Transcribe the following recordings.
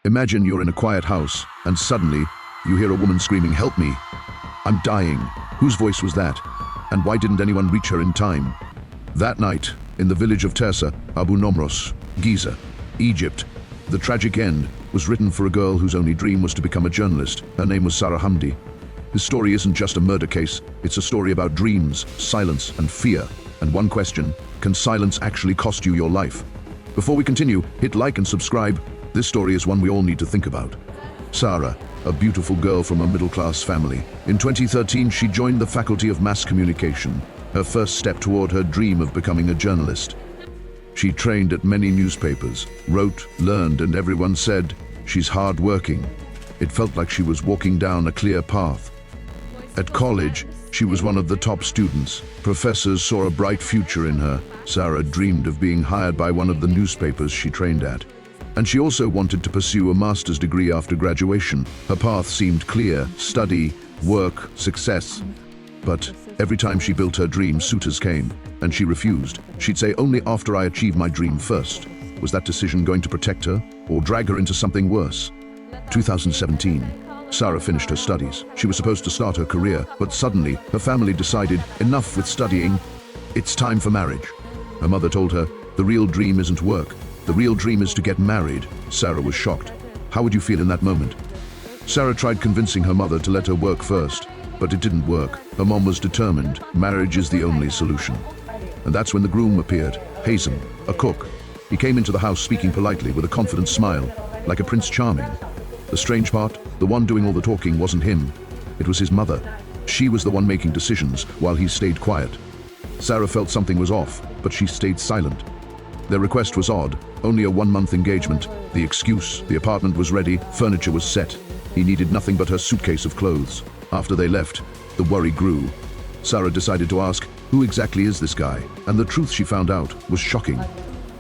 Imagine you're in a quiet house, and suddenly, you hear a woman screaming, "Help me! I'm dying." Whose voice was that? And why didn't anyone reach her in time? That night, in the village of Tersa, Abu Nomros, Giza, Egypt, the tragic end was written for a girl whose only dream was to become a journalist. Her name was Sarah Hamdy. This story isn't just a murder case, it's a story about dreams, silence, and fear. And one question, can silence actually cost you your life? Before we continue, hit like and subscribe. This story is one we all need to think about. Sarah, a beautiful girl from a middle-class family. In 2013, she joined the Faculty of Mass Communication, her first step toward her dream of becoming a journalist. She trained at many newspapers, wrote, learned, and everyone said, she's hard-working. It felt like she was walking down a clear path. At college, she was one of the top students. Professors saw a bright future in her. Sarah dreamed of being hired by one of the newspapers she trained at. And she also wanted to pursue a master's degree after graduation. Her path seemed clear: study, work, success. But every time she built her dream, suitors came, and she refused. She'd say, "Only after I achieve my dream first." Was that decision going to protect her, or drag her into something worse? 2017. Sarah finished her studies. She was supposed to start her career, but suddenly her family decided, enough with studying, it's time for marriage. Her mother told her, the real dream isn't work. The real dream is to get married. Sarah was shocked. How would you feel in that moment? Sarah tried convincing her mother to let her work first, but it didn't work. Her mom was determined. Marriage is the only solution. And that's when the groom appeared, Hazem, a cook. He came into the house speaking politely with a confident smile, like a Prince Charming. The strange part, the one doing all the talking wasn't him. It was his mother. She was the one making decisions while he stayed quiet. Sarah felt something was off, but she stayed silent. Their request was odd, only a 1-month engagement. The excuse, the apartment was ready, furniture was set. He needed nothing but her suitcase of clothes. After they left, the worry grew. Sarah decided to ask, who exactly is this guy? And the truth she found out was shocking.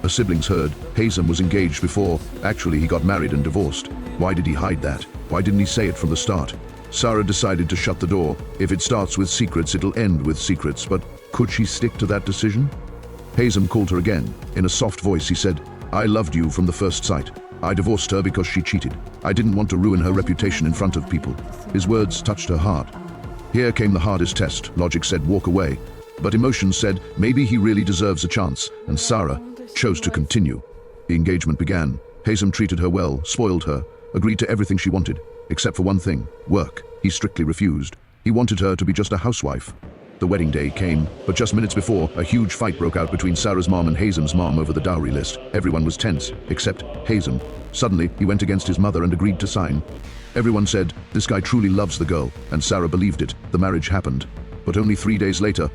Her siblings heard Hazem was engaged before. Actually, he got married and divorced. Why did he hide that? Why didn't he say it from the start? Sarah decided to shut the door. If it starts with secrets, it'll end with secrets. But could she stick to that decision? Hazem called her again. In a soft voice, he said, "I loved you from the first sight. I divorced her because she cheated. I didn't want to ruin her reputation in front of people." His words touched her heart. Here came the hardest test. Logic said, walk away. But emotion said, maybe he really deserves a chance. And Sarah chose to continue. The engagement began. Hazem treated her well, spoiled her, agreed to everything she wanted, except for one thing, work. He strictly refused. He wanted her to be just a housewife. The wedding day came, but just minutes before, a huge fight broke out between Sarah's mom and Hazem's mom over the dowry list. Everyone was tense, except Hazem. Suddenly, he went against his mother and agreed to sign. Everyone said, this guy truly loves the girl, and Sarah believed it. The marriage happened. But only 3 days later,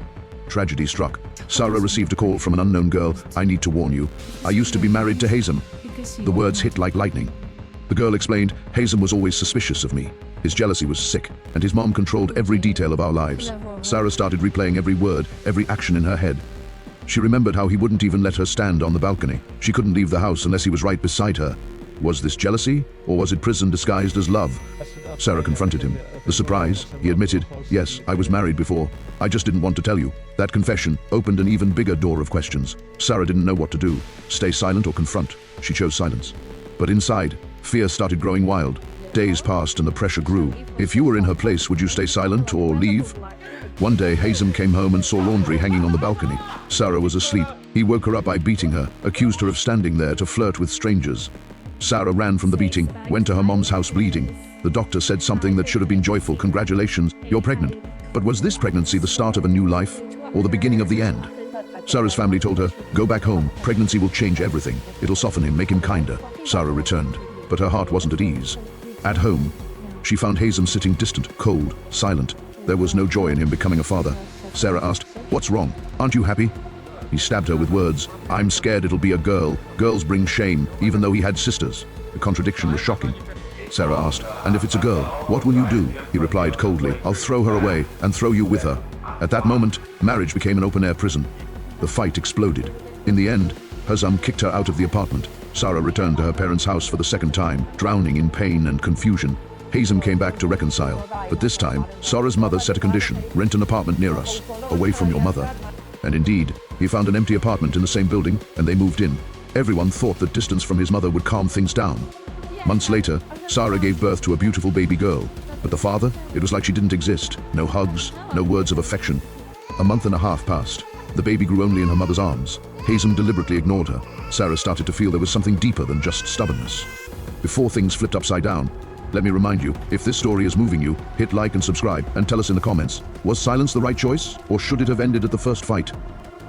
tragedy struck. Sarah received a call from an unknown girl. "I need to warn you. I used to be married to Hazem." The words hit like lightning. The girl explained, Hazem was always suspicious of me. His jealousy was sick, and his mom controlled every detail of our lives. Sarah started replaying every word, every action in her head. She remembered how he wouldn't even let her stand on the balcony. She couldn't leave the house unless he was right beside her. Was this jealousy, or was it prison disguised as love? Sarah confronted him. The surprise, he admitted, "Yes, I was married before. I just didn't want to tell you." That confession opened an even bigger door of questions. Sarah didn't know what to do. Stay silent or confront? She chose silence. But inside, fear started growing wild. Days passed and the pressure grew. If you were in her place, would you stay silent or leave? One day, Hazem came home and saw laundry hanging on the balcony. Sarah was asleep. He woke her up by beating her, accused her of standing there to flirt with strangers. Sarah ran from the beating, went to her mom's house bleeding. The doctor said something that should have been joyful. "Congratulations, you're pregnant." But was this pregnancy the start of a new life, or the beginning of the end? Sarah's family told her, "Go back home. Pregnancy will change everything. It'll soften him, make him kinder." Sarah returned, but her heart wasn't at ease. At home, she found Hazem sitting distant, cold, silent. There was no joy in him becoming a father. Sarah asked, "What's wrong? Aren't you happy?" He stabbed her with words. "I'm scared it'll be a girl. Girls bring shame, even though he had sisters." The contradiction was shocking. Sarah asked, "And if it's a girl, what will you do?" He replied coldly, "I'll throw her away and throw you with her." At that moment, marriage became an open-air prison. The fight exploded. In the end, Hazem kicked her out of the apartment. Sarah returned to her parents' house for the second time, drowning in pain and confusion. Hazem came back to reconcile, but this time, Sarah's mother set a condition: rent an apartment near us, away from your mother. And indeed, he found an empty apartment in the same building, and they moved in. Everyone thought that distance from his mother would calm things down. Months later, Sarah gave birth to a beautiful baby girl. But the father, it was like she didn't exist. No hugs, no words of affection. A month and a half passed. The baby grew only in her mother's arms. Hazem deliberately ignored her. Sarah started to feel there was something deeper than just stubbornness. Before things flipped upside down, let me remind you, if this story is moving you, hit like and subscribe and tell us in the comments, was silence the right choice, or should it have ended at the first fight?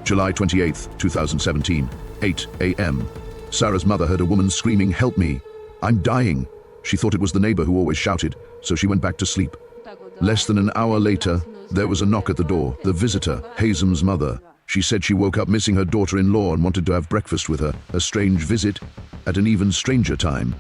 July 28, 2017, 8 a.m. Sarah's mother heard a woman screaming, "Help me! I'm dying!" She thought it was the neighbor who always shouted, so she went back to sleep. Less than an hour later, there was a knock at the door. The visitor, Hazem's mother. She said she woke up missing her daughter-in-law and wanted to have breakfast with her. A strange visit at an even stranger time.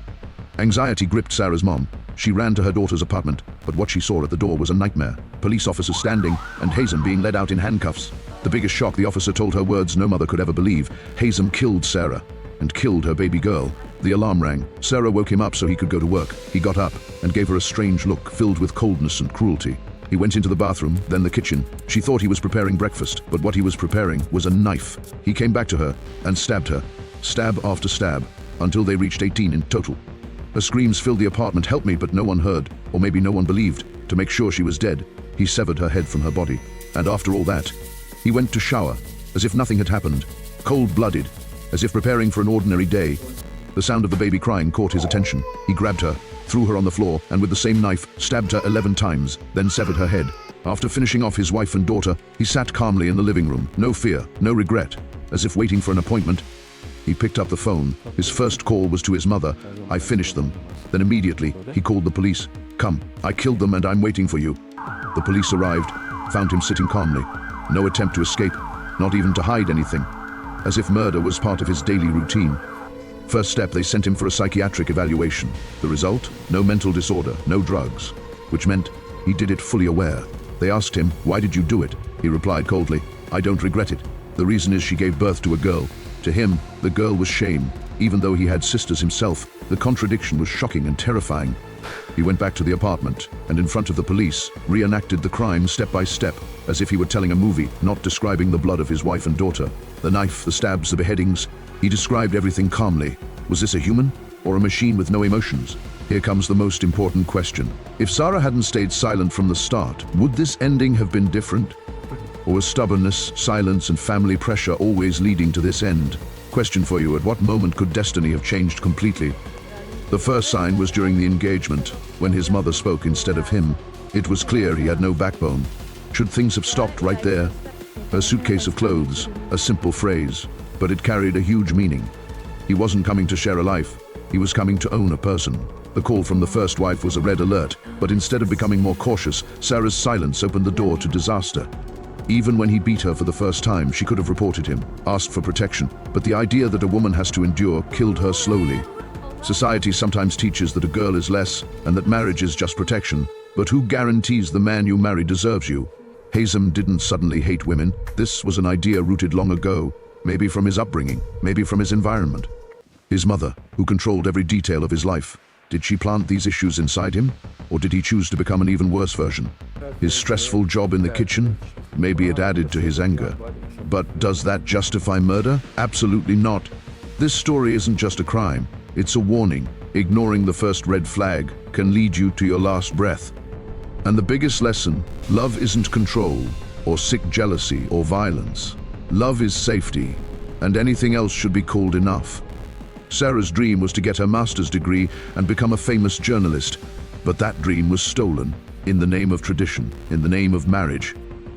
Anxiety gripped Sarah's mom. She ran to her daughter's apartment, but what she saw at the door was a nightmare. Police officers standing, and Hazem being led out in handcuffs. The biggest shock, the officer told her words no mother could ever believe. Hazem killed Sarah, and killed her baby girl. The alarm rang. Sarah woke him up so he could go to work. He got up, and gave her a strange look, filled with coldness and cruelty. He went into the bathroom, then the kitchen. She thought he was preparing breakfast, but what he was preparing was a knife. He came back to her, and stabbed her. Stab after stab, until they reached 18 in total. Her screams filled the apartment, "Help me," but no one heard, or maybe no one believed. To make sure she was dead, he severed her head from her body. And after all that, he went to shower, as if nothing had happened, cold-blooded, as if preparing for an ordinary day. The sound of the baby crying caught his attention. He grabbed her, threw her on the floor, and with the same knife, stabbed her 11 times, then severed her head. After finishing off his wife and daughter, he sat calmly in the living room, no fear, no regret, as if waiting for an appointment. He picked up the phone. His first call was to his mother. "I finished them." Then immediately, he called the police. "Come, I killed them and I'm waiting for you." The police arrived, found him sitting calmly. No attempt to escape, not even to hide anything, as if murder was part of his daily routine. First step, they sent him for a psychiatric evaluation. The result? No mental disorder, no drugs, which meant he did it fully aware. They asked him, "Why did you do it?" He replied coldly, "I don't regret it. The reason is she gave birth to a girl." To him, the girl was shame. Even though he had sisters himself, the contradiction was shocking and terrifying. He went back to the apartment, and in front of the police, reenacted the crime step by step, as if he were telling a movie, not describing the blood of his wife and daughter. The knife, the stabs, the beheadings. He described everything calmly. Was this a human, or a machine with no emotions? Here comes the most important question. If Sarah hadn't stayed silent from the start, would this ending have been different? Or was stubbornness, silence, and family pressure always leading to this end? Question for you: at what moment could destiny have changed completely? The first sign was during the engagement, when his mother spoke instead of him. It was clear he had no backbone. Should things have stopped right there? A suitcase of clothes, a simple phrase, but it carried a huge meaning. He wasn't coming to share a life, he was coming to own a person. The call from the first wife was a red alert, but instead of becoming more cautious, Sarah's silence opened the door to disaster. Even when he beat her for the first time, she could have reported him, asked for protection, but the idea that a woman has to endure killed her slowly. Society sometimes teaches that a girl is less, and that marriage is just protection, but who guarantees the man you marry deserves you? Hazem didn't suddenly hate women. This was an idea rooted long ago, maybe from his upbringing, maybe from his environment. His mother, who controlled every detail of his life, did she plant these issues inside him, or did he choose to become an even worse version? His stressful job in the kitchen? Maybe it added to his anger. But does that justify murder? Absolutely not. This story isn't just a crime, it's a warning. Ignoring the first red flag can lead you to your last breath. And the biggest lesson: love isn't control, or sick jealousy, or violence. Love is safety, and anything else should be called enough. Sarah's dream was to get her master's degree and become a famous journalist, but that dream was stolen, in the name of tradition, in the name of marriage.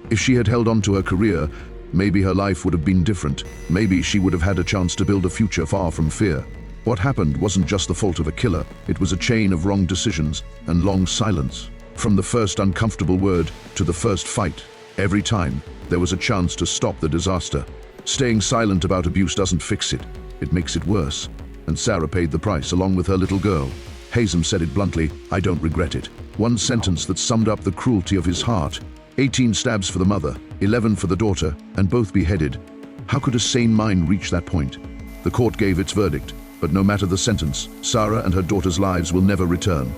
If she had held on to her career, maybe her life would have been different. Maybe she would have had a chance to build a future far from fear. What happened wasn't just the fault of a killer, it was a chain of wrong decisions and long silence. From the first uncomfortable word to the first fight, every time, there was a chance to stop the disaster. Staying silent about abuse doesn't fix it, it makes it worse. And Sarah paid the price along with her little girl. Hazem said it bluntly, "I don't regret it." One sentence that summed up the cruelty of his heart. 18 stabs for the mother, 11 for the daughter, and both beheaded. How could a sane mind reach that point? The court gave its verdict, but no matter the sentence, Sarah and her daughter's lives will never return.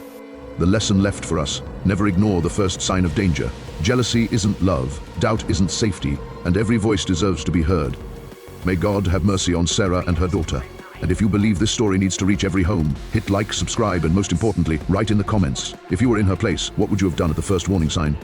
The lesson left for us: never ignore the first sign of danger. Jealousy isn't love, doubt isn't safety, and every voice deserves to be heard. May God have mercy on Sarah and her daughter. And if you believe this story needs to reach every home, hit like, subscribe, and most importantly, write in the comments. If you were in her place, what would you have done at the first warning sign?